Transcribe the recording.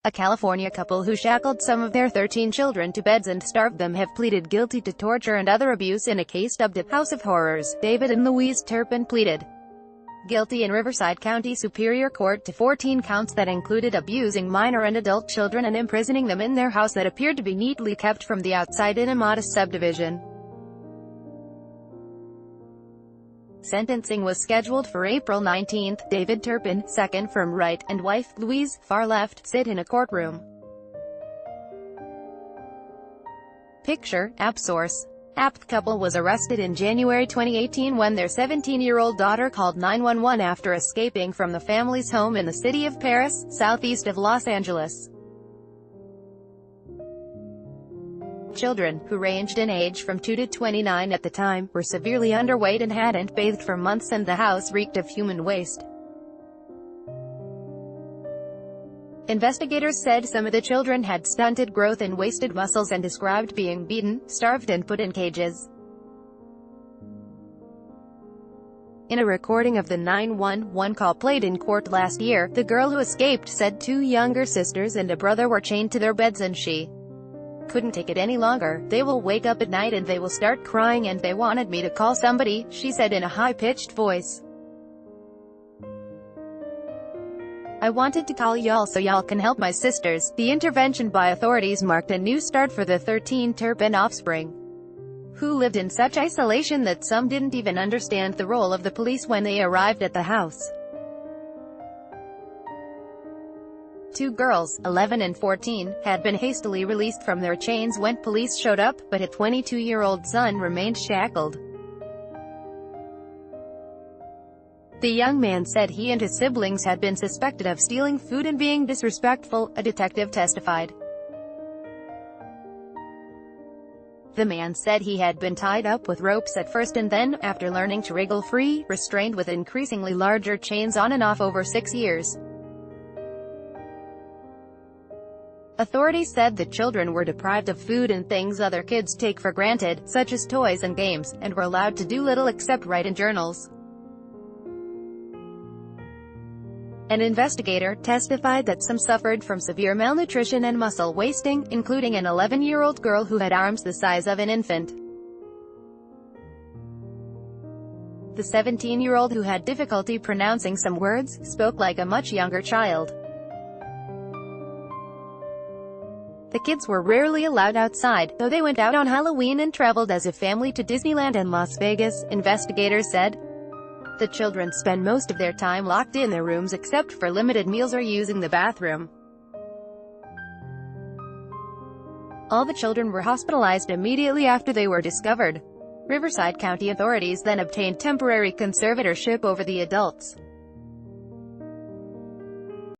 A California couple who shackled some of their 13 children to beds and starved them have pleaded guilty to torture and other abuse in a case dubbed a House of Horrors. David and Louise Turpin pleaded guilty in Riverside County Superior Court to 14 counts that included abusing minor and adult children and imprisoning them in their house that appeared to be neatly kept from the outside in a modest subdivision. Sentencing was scheduled for April 19. David Turpin, second from right, and wife, Louise, far left, sit in a courtroom. Picture, app source. The couple was arrested in January 2018 when their 17-year-old daughter called 911 after escaping from the family's home in the city of Paris, southeast of Los Angeles. Children, who ranged in age from 2 to 29 at the time, were severely underweight and hadn't bathed for months, and the house reeked of human waste. Investigators said some of the children had stunted growth and wasted muscles and described being beaten, starved and put in cages. In a recording of the 911 call played in court last year, the girl who escaped said 2 younger sisters and a brother were chained to their beds and she couldn't take it any longer. "They will wake up at night and they will start crying and they wanted me to call somebody," she said in a high-pitched voice. "I wanted to call y'all so y'all can help my sisters." The intervention by authorities marked a new start for the 13 Turpin offspring, who lived in such isolation that some didn't even understand the role of the police when they arrived at the house. 2 girls, 11 and 14, had been hastily released from their chains when police showed up, but a 22-year-old son remained shackled. The young man said he and his siblings had been suspected of stealing food and being disrespectful, a detective testified. The man said he had been tied up with ropes at first and then, after learning to wriggle free, restrained with increasingly larger chains on and off over 6 years. Authorities said the children were deprived of food and things other kids take for granted, such as toys and games, and were allowed to do little except write in journals. An investigator testified that some suffered from severe malnutrition and muscle wasting, including an 11-year-old girl who had arms the size of an infant. The 17-year-old, who had difficulty pronouncing some words, spoke like a much younger child. The kids were rarely allowed outside, though they went out on Halloween and traveled as a family to Disneyland and Las Vegas, investigators said. The children spend most of their time locked in their rooms except for limited meals or using the bathroom. All the children were hospitalized immediately after they were discovered. Riverside County authorities then obtained temporary conservatorship over the adults.